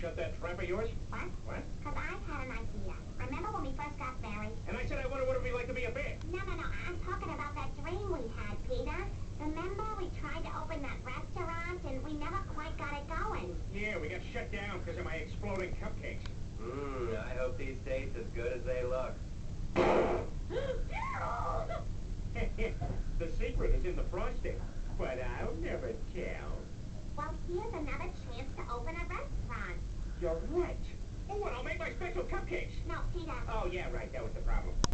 shut that trap of yours? What? What? Because I've had an idea. Remember when we first got married? And I said I wonder what it'd be like to be a bear. No. I'm talking about that dream we had, Peter. Remember we tried to open that restaurant and we never quite got it going? Yeah, we got shut down because of my exploding cupcakes. I hope these taste as good as they look. Gerald! The secret is in the frosting, but I'll never tell. Well, here's another chance to open a restaurant. You're right. Oh, and I'll make my special cupcakes. No, Peter. Oh, yeah, right. That was the